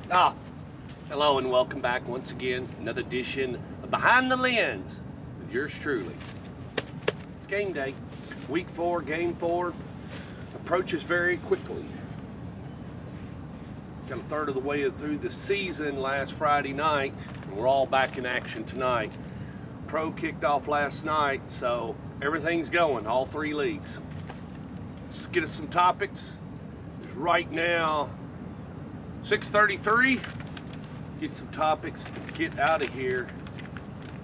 Hello and welcome back once again. Another edition of Behind the Lens with yours truly. It's game day. Week 4, game 4 approaches very quickly. Got a third of the way through the season last Friday night, and we're all back in action tonight. Pro kicked off last night, so everything's going, all 3 leagues. Let's get us some topics. It's right now 6:33. Get some topics and get out of here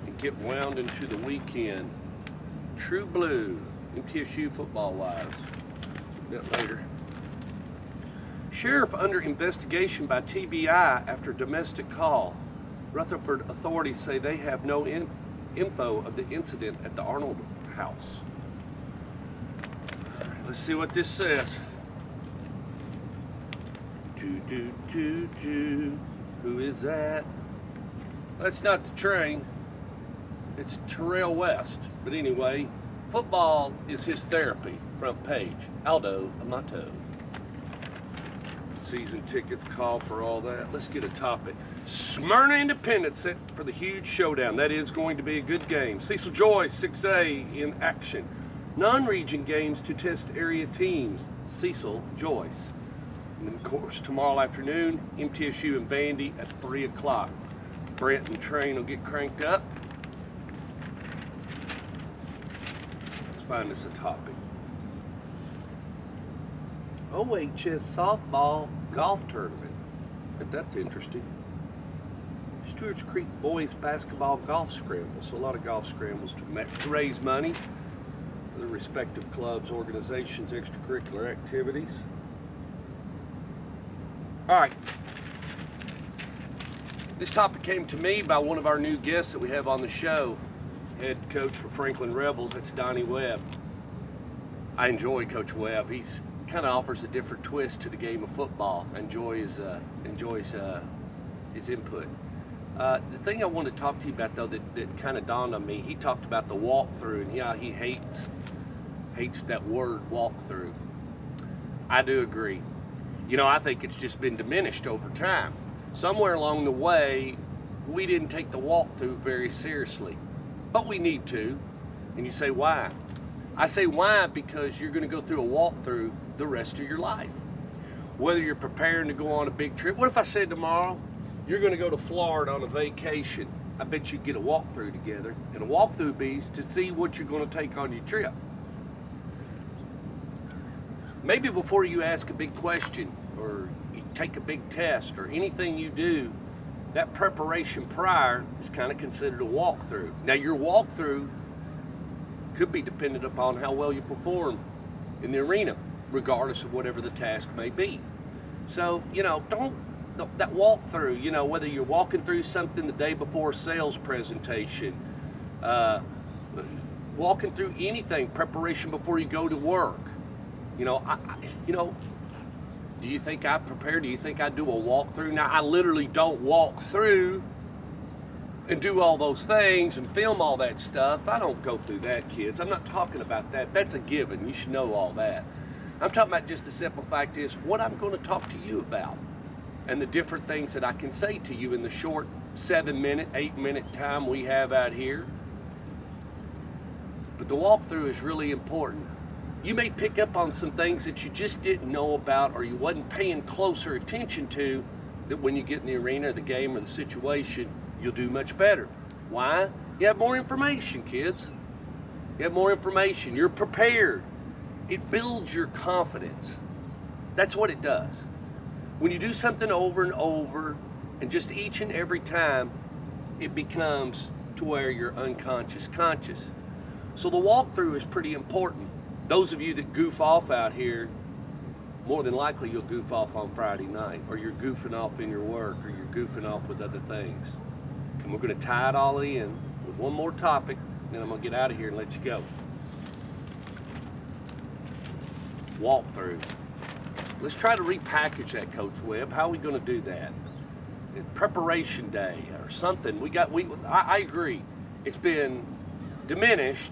and get wound into the weekend. True Blue, MTSU football wise. A bit later. Sheriff under investigation by TBI after domestic call. Rutherford authorities say they have no info of the incident at the Arnold house. Let's see what this says. Who is that? That's not the train. It's Terrell West. But anyway, football is his therapy. Front page. Aldo Amato. Season tickets call for all that. Let's get a topic. Smyrna Independent set for the huge showdown. That is going to be a good game. Cecil Joyce, 6A in action. Non-region games to test area teams. Cecil Joyce. And then, of course, tomorrow afternoon, MTSU and Vandy at 3 o'clock. Brent and Train will get cranked up. Let's find us a topic. OHS softball golf tournament. But that's interesting. Stewart's Creek boys basketball golf scramble. So a lot of golf scrambles to raise money for the respective clubs, organizations, extracurricular activities. All right, this topic came to me by one of our new guests that we have on the show, head coach for Franklin Rebels. That's Donnie Webb. I enjoy Coach Webb. He's kind of offers a different twist to the game of football. I enjoy his input. The thing I want to talk to you about though that kind of dawned on me, he talked about the walkthrough, and yeah, he hates that word walkthrough. I do agree. You know, I think it's just been diminished over time. Somewhere along the way, we didn't take the walkthrough very seriously, but we need to. And you say, why? I say why because you're going to go through a walkthrough the rest of your life. Whether you're preparing to go on a big trip. What if I said tomorrow, you're going to go to Florida on a vacation? I bet you'd get a walkthrough together. And a walkthrough be to see what you're going to take on your trip. Maybe before you ask a big question or you take a big test or anything you do, that preparation prior is kind of considered a walkthrough. Now your walkthrough could be dependent upon how well you perform in the arena, regardless of whatever the task may be. So, you know, that walkthrough, you know, whether you're walking through something the day before a sales presentation, walking through anything, preparation before you go to work. You know, do you think I prepare? Do you think I do a walkthrough? Now, I literally don't walk through and do all those things and film all that stuff. I don't go through that, kids. I'm not talking about that. That's a given. You should know all that. I'm talking about just the simple fact is what I'm going to talk to you about and the different things that I can say to you in the short 7-minute, 8-minute time we have out here. But the walkthrough is really important. You may pick up on some things that you just didn't know about or you wasn't paying closer attention to, that when you get in the arena or the game or the situation, you'll do much better. Why? You have more information, kids. You have more information. You're prepared. It builds your confidence. That's what it does. When you do something over and over and just each and every time, it becomes to where you're unconscious conscious. So the walkthrough is pretty important. Those of you that goof off out here, more than likely you'll goof off on Friday night, or you're goofing off in your work, or you're goofing off with other things. And we're going to tie it all in with one more topic, and then I'm going to get out of here and let you go. Walkthrough. Let's try to repackage that, Coach Webb. How are we going to do that? Preparation day or something. I agree. It's been diminished,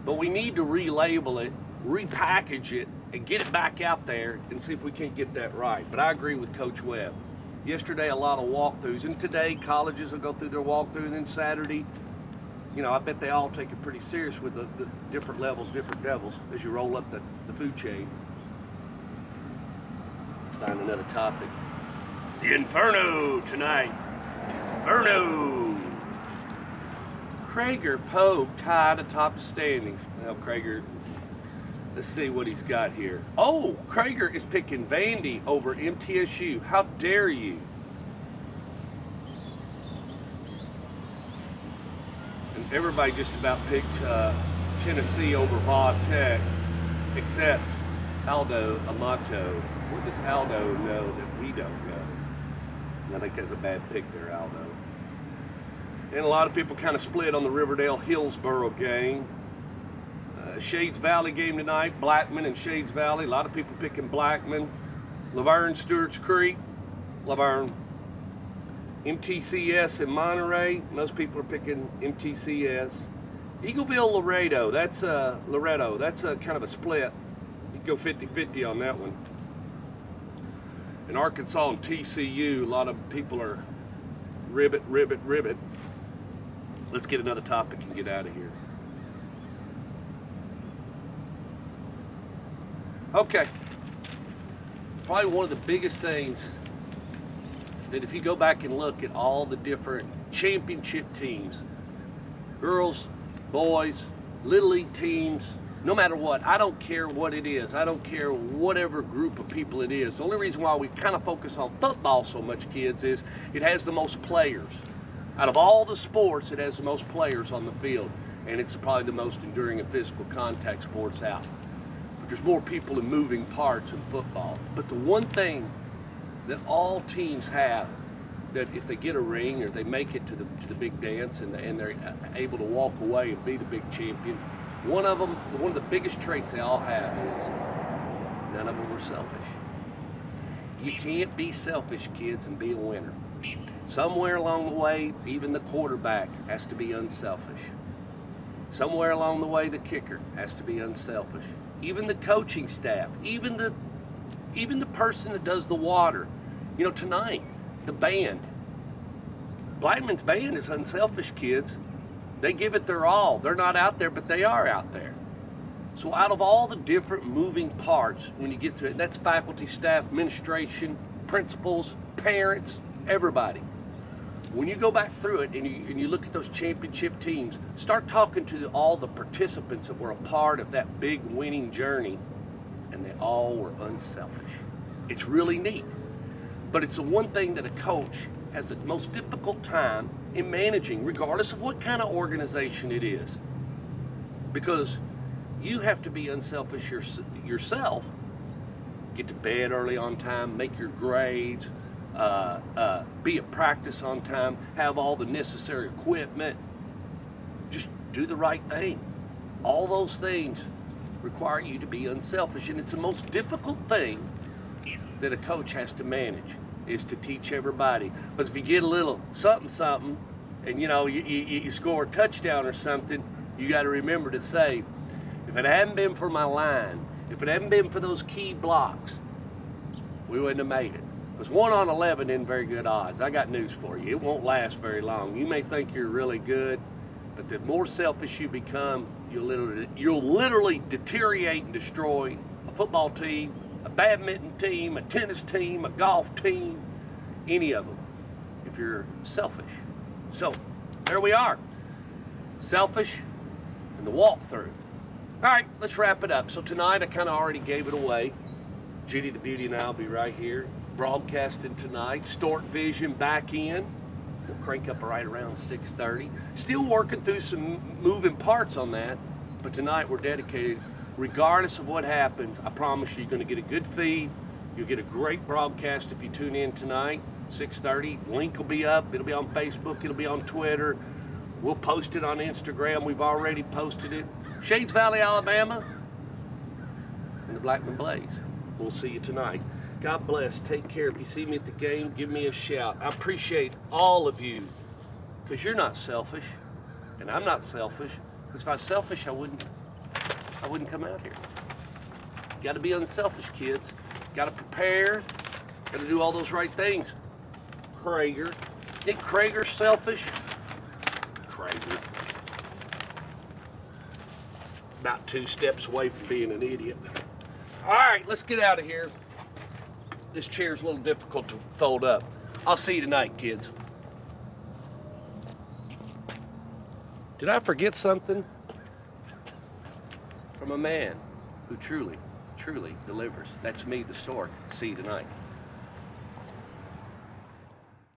but we need to relabel it, repackage it, and get it back out there and see if we can't get that right. But I agree with Coach Webb. Yesterday, a lot of walkthroughs, and today colleges will go through their walkthrough, and then Saturday, you know, I bet they all take it pretty serious with the different levels, different devils as you roll up the food chain. Let's find another topic. The Inferno tonight. Inferno. Krager Pogue tied atop the standings. Well, Krager, let's see what he's got here. Oh, Krager is picking Vandy over MTSU. How dare you? And everybody just about picked Tennessee over Va Tech, except Aldo Amato. What does Aldo know that we don't know? I think that's a bad pick there, Aldo. And a lot of people kind of split on the Riverdale-Hillsboro game. Shades Valley game tonight, Blackman and Shades Valley. A lot of people picking Blackman. Laverne, Stewart's Creek, Laverne. MTCS in Monterey, most people are picking MTCS. Eagleville, Laredo, that's a kind of a split. You can go 50-50 on that one. In Arkansas and TCU, a lot of people are ribbit. Let's get another topic and get out of here. Okay. Probably one of the biggest things that if you go back and look at all the different championship teams, girls, boys, little league teams, no matter what, I don't care what it is. I don't care whatever group of people it is. The only reason why we kind of focus on football so much, kids, is it has the most players. Out of all the sports, it has the most players on the field. And it's probably the most enduring and physical contact sports out. But there's more people and moving parts in football. But the one thing that all teams have, that if they get a ring or they make it to the big dance and they're able to walk away and be the big champion, one of the biggest traits they all have is none of them are selfish. You can't be selfish, kids, and be a winner. Somewhere along the way, even the quarterback has to be unselfish. Somewhere along the way, the kicker has to be unselfish. Even the coaching staff, even the person that does the water. You know, tonight, the band. Blackman's band is unselfish, kids. They give it their all. They're not out there, but they are out there. So out of all the different moving parts, when you get to it, that's faculty, staff, administration, principals, parents, everybody. When you go back through it and you look at those championship teams, start talking to all the participants that were a part of that big winning journey, and they all were unselfish. It's really neat. But it's the one thing that a coach has the most difficult time in managing, regardless of what kind of organization it is. Because you have to be unselfish yourself, get to bed early on time, make your grades, be at practice on time, have all the necessary equipment, just do the right thing. All those things require you to be unselfish, and it's the most difficult thing that a coach has to manage, is to teach everybody. Because if you get a little something, and you know you score a touchdown or something, you got to remember to say, if it hadn't been for my line, if it hadn't been for those key blocks, we wouldn't have made it. Because 1 on 11 isn't very good odds. I got news for you. It won't last very long. You may think you're really good, but the more selfish you become, you'll literally deteriorate and destroy a football team, a badminton team, a tennis team, a golf team, any of them, if you're selfish. So, there we are. Selfish and the walkthrough. All right, let's wrap it up. So tonight, I kind of already gave it away. Judy the Beauty and I will be right here broadcasting tonight. Stork Vision back in. We'll crank up right around 6:30. Still working through some moving parts on that, but tonight we're dedicated. Regardless of what happens, I promise you, you're going to get a good feed. You'll get a great broadcast if you tune in tonight, 6:30. Link will be up. It'll be on Facebook. It'll be on Twitter. We'll post it on Instagram. We've already posted it. Shades Valley, Alabama, and the Blackman Blaze. We'll see you tonight. God bless. Take care. If you see me at the game, give me a shout. I appreciate all of you, because you're not selfish, and I'm not selfish. Because if I was selfish, I wouldn't come out here. Got to be unselfish, kids. Got to prepare. Got to do all those right things. Krager. Think Krager's selfish? Krager. About 2 steps away from being an idiot. All right, let's get out of here. This chair's a little difficult to fold up. I'll see you tonight, kids. Did I forget something? From a man who truly, truly delivers. That's me, the Stork. See you tonight.